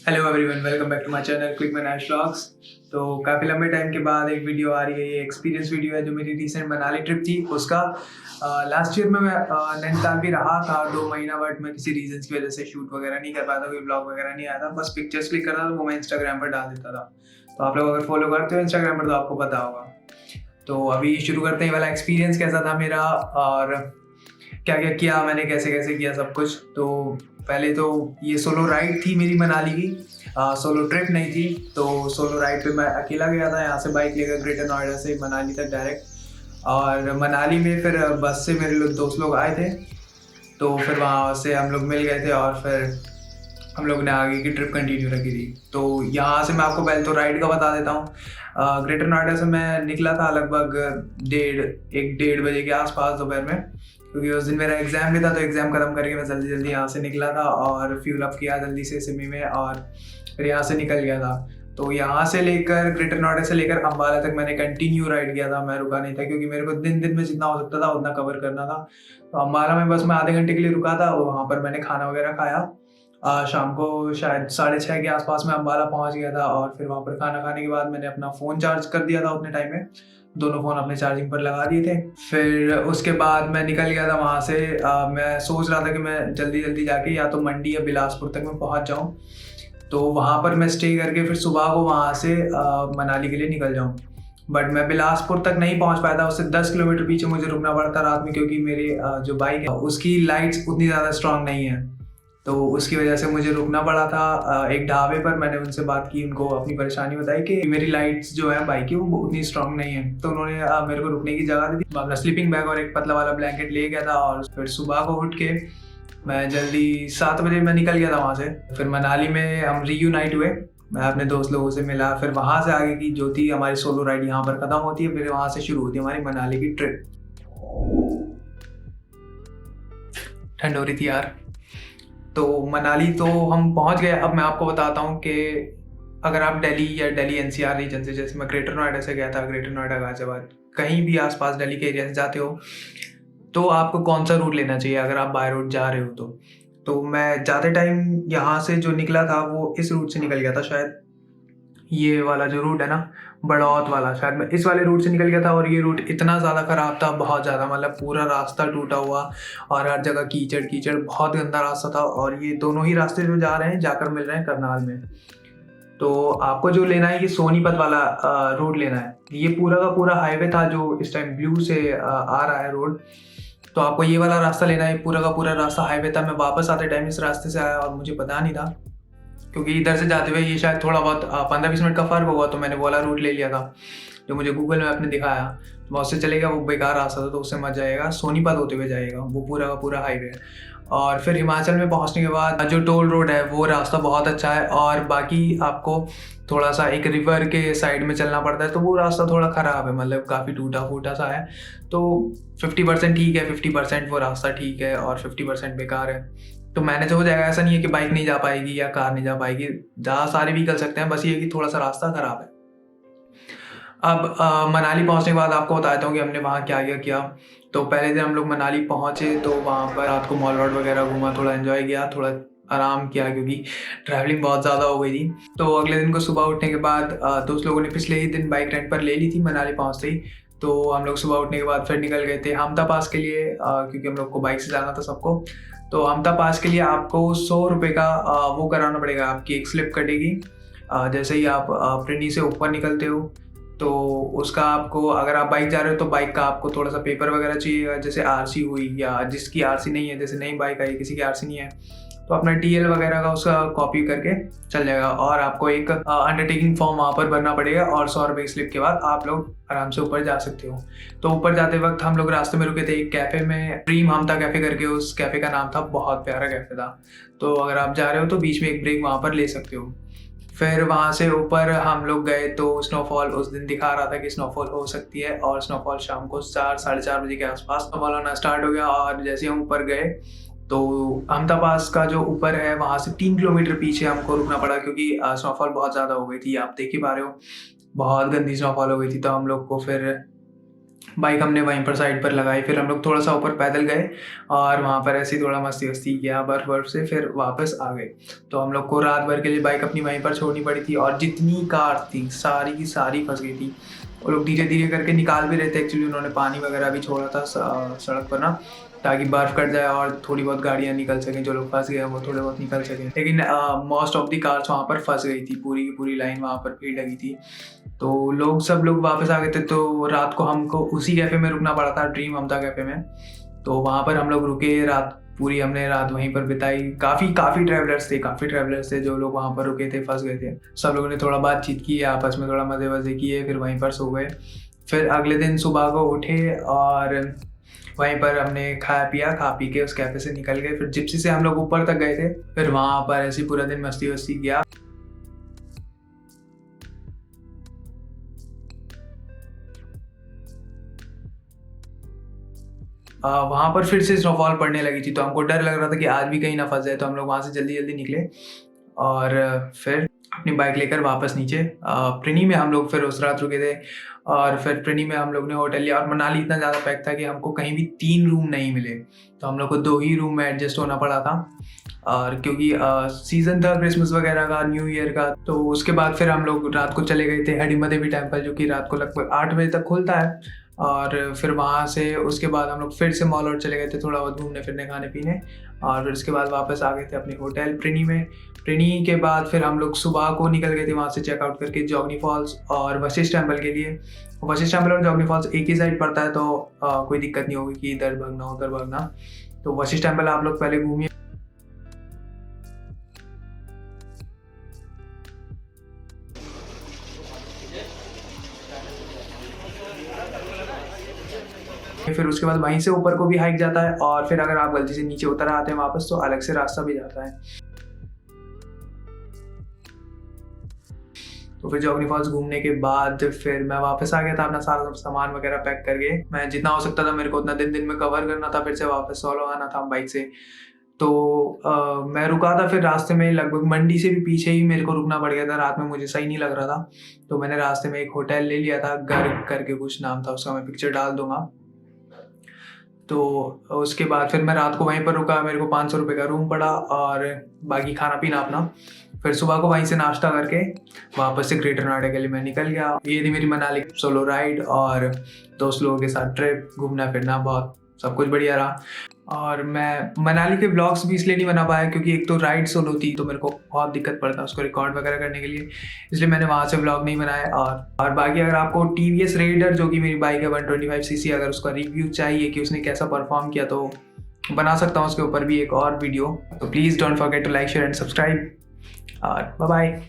Hello everyone, welcome back to my channel quick मैनाश vlogs. तो काफ़ी लंबे टाइम के बाद एक वीडियो आ रही है। ये एक्सपीरियंस वीडियो है जो मेरी रिसेंट मनाली ट्रिप थी उसका। लास्ट ईयर में मैं नैनीताल भी रहा था 2 महीना, बट मैं किसी रीजंस की वजह से शूट वगैरह नहीं कर पाया था, कोई ब्लॉग वगैरह नहीं आया था। बस पिक्चर्स क्लिक करता था, वो मैं इंस्टाग्राम पर डाल देता था। तो आप लोग अगर फॉलो करते हो इंस्टाग्राम पर तो आपको पता होगा। तो अभी शुरू करते हैं वाला एक्सपीरियंस कैसा था मेरा, और क्या क्या किया मैंने, कैसे कैसे किया सब कुछ। तो पहले तो ये सोलो राइड थी मेरी मनाली की, सोलो ट्रिप नहीं थी। तो सोलो राइड पे मैं अकेला गया था, यहाँ से बाइक लेकर ग्रेटर नोएडा से मनाली तक डायरेक्ट। और मनाली में फिर बस से मेरे लोग दोस्त लोग आए थे, तो फिर वहाँ से हम लोग मिल गए थे और फिर हम लोग ने आगे की ट्रिप कंटिन्यू रखी थी। तो यहाँ से मैं आपको पहले तो राइड का बता देता हूँ। ग्रेटर नोएडा से मैं निकला था लगभग 1:30 बजे के आसपास दोपहर में, क्योंकि उस दिन मेरा एग्ज़ाम भी था। तो एग्ज़ाम ख़त्म करके मैं जल्दी जल्दी यहाँ से निकला था और फ्यूल अप किया जल्दी से सिमी में, और फिर यहाँ से निकल गया था। तो यहाँ से लेकर ग्रेटर नोएडा से लेकर अम्बाला तक मैंने कंटिन्यू राइड किया था। मैं रुका नहीं था, क्योंकि मेरे को दिन दिन में जितना हो सकता था उतना कवर करना था। तो अम्बाला में बस मैं आधे घंटे के लिए रुका था, वहाँ पर मैंने खाना वगैरह खाया। शाम को शायद 6:30 के आसपास मैं अम्बाला पहुँच गया था, और फिर वहाँ पर खाना खाने के बाद मैंने अपना फ़ोन चार्ज कर दिया था उतने टाइम में। दोनों फ़ोन अपने चार्जिंग पर लगा दिए थे। फिर उसके बाद मैं निकल गया था वहाँ से। मैं सोच रहा था कि मैं जल्दी जल्दी जाके या तो मंडी या बिलासपुर तक मैं पहुँच जाऊँ, तो वहाँ पर मैं स्टे करके फिर सुबह को वहाँ से मनाली के लिए निकल जाऊँ। बट मैं बिलासपुर तक नहीं पहुँच पाया था, उससे 10 किलोमीटर पीछे मुझे रुकना पड़ा था रात में, क्योंकि मेरी जो बाइक है उसकी लाइट्स उतनी ज़्यादा स्ट्रांग नहीं है। तो उसकी वजह से मुझे रुकना पड़ा था एक ढाबे पर। मैंने उनसे बात की, उनको अपनी परेशानी बताई कि मेरी लाइट्स जो है बाइक की वो उतनी स्ट्रांग नहीं है। तो उन्होंने मेरे को रुकने की जगह दी थी। मैं अपना स्लीपिंग बैग और एक पतला वाला ब्लैंकेट ले गया था, और फिर सुबह को उठ के मैं जल्दी 7 बजे मैं निकल गया था वहाँ से। फिर मनाली में हम रीयूनाइट हुए, मैं अपने दोस्त लोगों से मिला। फिर वहाँ से आगे की जो थी हमारी सोलो राइड यहाँ पर ख़त्म होती है, फिर वहाँ से शुरू होती है हमारी मनाली की ट्रिप। ठंड हो रही थी यार। तो मनाली तो हम पहुंच गए। अब मैं आपको बताता हूँ कि अगर आप दिल्ली या दिल्ली एनसीआर रीजन से, जैसे मैं ग्रेटर नोएडा से गया था, ग्रेटर नोएडा गाजियाबाद, कहीं भी आसपास दिल्ली के एरिया से जाते हो, तो आपको कौन सा रूट लेना चाहिए अगर आप बाय रोड जा रहे हो। तो मैं जाते टाइम यहाँ से जो निकला था वो इस रूट से निकल गया था। शायद ये वाला जो रूट है ना, बड़ौत वाला, शायद मैं इस वाले रूट से निकल गया था। और ये रूट इतना ज़्यादा ख़राब था, बहुत ज़्यादा, मतलब पूरा रास्ता टूटा हुआ और हर जगह कीचड़ कीचड़, बहुत गंदा रास्ता था। और ये दोनों ही रास्ते जो जा रहे हैं जाकर मिल रहे हैं करनाल में। तो आपको जो लेना है ये सोनीपत वाला रोड लेना है। ये पूरा का पूरा हाईवे था जो इस टाइम ब्लू से आ रहा है रोड। तो आपको ये वाला रास्ता लेना है। पूरा का पूरा रास्ता हाईवे था। मैं वापस आते टाइम इस रास्ते से आया और मुझे पता नहीं था, क्योंकि इधर से जाते हुए ये शायद थोड़ा बहुत 15-20 मिनट का फ़र्क होगा। तो मैंने वो वाला रूट ले लिया था जो मुझे गूगल मैप ने दिखाया। तो मैं उससे चलेगा, वो बेकार रास्ता था, तो उससे मत जाएगा, सोनीपत होते हुए जाएगा, वो पूरा का पूरा हाईवे है। और फिर हिमाचल में पहुंचने के बाद जो टोल रोड है वो रास्ता बहुत अच्छा है। और बाकी आपको थोड़ा सा एक रिवर के साइड में चलना पड़ता है, तो वो रास्ता थोड़ा ख़राब है, मतलब काफ़ी टूटा फूटा सा है। तो 50% ठीक है, 50% वो रास्ता ठीक है और 50% बेकार है। तो मैनेज हो जाएगा, ऐसा नहीं है कि बाइक नहीं जा पाएगी या कार नहीं जा पाएगी, जहाँ सारे व्हीकल सकते हैं, बस ये कि थोड़ा सा रास्ता ख़राब है। अब मनाली पहुंचने के बाद आपको बताता हूँ कि हमने वहाँ क्या क्या किया। तो पहले दिन हम लोग मनाली पहुँचे, तो वहाँ पर रात को मॉल रोड वगैरह घूमा, थोड़ा एंजॉय किया, थोड़ा आराम किया, क्योंकि ट्रैवलिंग बहुत ज़्यादा हो गई थी। तो अगले दिन को सुबह उठने के बाद दोस्त लोगों ने पिछले ही दिन बाइक रेंट पर ले ली थी मनाली पहुँचते ही। तो हम लोग सुबह उठने के बाद फिर निकल गए थे हमटा पास के लिए, क्योंकि हम लोग को बाइक से जाना था सबको। तो हमटा पास के लिए आपको 100 रुपये का वो कराना पड़ेगा, आपकी एक स्लिप कटेगी जैसे ही आप प्रिनी से ऊपर निकलते हो। तो उसका आपको, अगर आप बाइक जा रहे हो तो बाइक का आपको थोड़ा सा पेपर वगैरह चाहिए, जैसे आरसी हुई, या जिसकी आरसी नहीं है, जैसे नई बाइक आई किसी की आरसी नहीं है, तो अपना टीएल वगैरह का उसका कॉपी करके चल जाएगा। और आपको एक अंडरटेकिंग फॉर्म वहाँ पर भरना पड़ेगा, और 100 रुपये स्लिप के बाद आप लोग आराम से ऊपर जा सकते हो। तो ऊपर जाते वक्त हम लोग रास्ते में रुके थे एक कैफ़े में, ड्रीम हमटा कैफ़े करके उस कैफ़े का नाम था, बहुत प्यारा कैफ़े था। तो अगर आप जा रहे हो तो बीच में एक ब्रेक वहाँ पर ले सकते हो। फिर वहाँ से ऊपर हम लोग गए, तो स्नोफॉल उस दिन दिखा रहा था कि स्नोफॉल हो सकती है, और स्नोफॉल शाम को 4-4:30 बजे के आसपास स्नोफॉल होना स्टार्ट हो गया। और जैसे हम ऊपर गए, तो हमटा पास का जो ऊपर है वहाँ से 3 किलोमीटर पीछे हमको रुकना पड़ा, क्योंकि स्नोफॉल बहुत ज़्यादा हो गई थी, आप देख ही पा रहे हो, बहुत गंदी स्नोफॉल हो गई थी। तो हम लोग को फिर बाइक हमने वहीं पर साइड पर लगाई, फिर हम लोग थोड़ा सा ऊपर पैदल गए और वहाँ पर ऐसे ही थोड़ा मस्ती वस्ती किया बर्फ़ वर्फ से, फिर वापस आ गए। तो हम लोग को रात भर के लिए बाइक अपनी वहीं पर छोड़नी पड़ी थी और जितनी कार थी सारी की सारी फंस गई थी। वो लोग धीरे धीरे करके निकाल भी रहे थे, एक्चुअली उन्होंने पानी वगैरह भी छोड़ा था सड़क पर ना, ताकि बर्फ़ कट जाए और थोड़ी बहुत गाड़ियाँ निकल सकें, जो लोग फंस गए हैं वो थोड़े बहुत निकल सकें। लेकिन मोस्ट ऑफ द कार्स वहाँ पर फंस गई थी, पूरी की पूरी लाइन वहाँ पर भीड़ लगी थी। तो सब लोग वापस आ गए थे, तो रात को हमको उसी कैफ़े में रुकना पड़ा था, ड्रीम ममता कैफ़े में। तो वहाँ पर हम लोग रुके, रात पूरी हमने रात वहीं पर बिताई। काफ़ी ट्रैवलर्स थे जो लोग वहाँ पर रुके थे, फंस गए थे। सब लोगों ने थोड़ा बातचीत की, आपस में थोड़ा मज़े वज़े किए, फिर वहीं पर सो गए। फिर अगले दिन सुबह को उठे और वहीं पर हमने खाया पिया, खा पी के उस कैफ़े से निकल गए। फिर जिप्सी से हम लोग ऊपर तक गए थे, फिर वहाँ पर ऐसे ही पूरा दिन मस्ती वस्ती किया। वहाँ पर फिर से स्नोफॉल पड़ने लगी थी, तो हमको डर लग रहा था कि आज भी कहीं ना फंस जाए, तो हम लोग वहाँ से जल्दी जल्दी निकले और फिर अपनी बाइक लेकर वापस नीचे प्रिनी में हम लोग फिर उस रात रुके थे। और फिर प्रिनी में हम लोग ने होटल लिया और मनाली इतना ज़्यादा पैक था कि हमको कहीं भी 3 रूम नहीं मिले, तो हम लोग को 2 ही रूम में एडजस्ट होना पड़ा था। और क्योंकि सीज़न था क्रिसमस वगैरह का, न्यू ईयर का, तो उसके बाद फिर हम लोग रात को चले गए थे हडिम्बा देवी टेम्पल, जो कि रात को लगभग 8 बजे तक खुलता है। और फिर वहाँ से उसके बाद हम लोग फिर से मॉल और चले गए थे, थोड़ा बहुत घूमने फिरने, खाने पीने, और फिर उसके बाद वापस आ गए थे अपने होटल प्रिनी में। प्रिनी के बाद फिर हम लोग सुबह को निकल गए थे वहाँ से चेकआउट करके जोगनी फॉल्स और वशिष्ठ टेम्पल के लिए। वशिष्ठ टेम्पल और जोगनी फॉल्स एक ही साइड पड़ता है, तो कोई दिक्कत नहीं होगी कि इधर भागना उधर भागना। तो वशिष्ठ टेम्पल आप लोग पहले घूमिए। फिर उसके बाद वहीं से ऊपर को भी हाइक जाता है, और फिर अगर आप गलती से नीचे उतर आते हैं वापस, तो अलग से रास्ता भी जाता है। तो फिर जोगनी फॉल्स घूमने के बाद फिर मैं वापस आ गया था अपना सारा सामान वगैरह पैक करके। मैं जितना हो सकता था मेरे को उतना दिन में कवर करना था, फिर से वापस सोलो आना था बाइक से। तो मैं रुका था फिर रास्ते में, लगभग मंडी से भी पीछे ही मेरे को रुकना पड़ गया था। रात में मुझे सही नहीं लग रहा था, तो मैंने रास्ते में एक होटल ले लिया था, घर करके कुछ नाम था उसका, मैं पिक्चर डाल दूंगा। तो उसके बाद फिर मैं रात को वहीं पर रुका, मेरे को 500 रुपये का रूम पड़ा और बाकी खाना पीना अपना। फिर सुबह को वहीं से नाश्ता करके वापस से ग्रेटर नोएडा के लिए मैं निकल गया। ये थी मेरी मनाली सोलो राइड और दोस्त लोगों के साथ ट्रिप, घूमना फिरना, बहुत सब कुछ बढ़िया रहा। और मैं मनाली के ब्लॉग्स भी इसलिए नहीं बना पाया क्योंकि एक तो राइड सोलो थी, तो मेरे को बहुत दिक्कत पड़ता उसको रिकॉर्ड वगैरह करने के लिए, इसलिए मैंने वहाँ से ब्लॉग नहीं बनाया। और बाकी अगर आपको TVS रेडर, जो कि मेरी बाइक है 125cc, अगर उसका रिव्यू चाहिए कि उसने कैसा परफॉर्म किया, तो बना सकता हूँ उसके ऊपर भी एक और वीडियो। तो please don't forget to like, share and subscribe, और बाय बाय।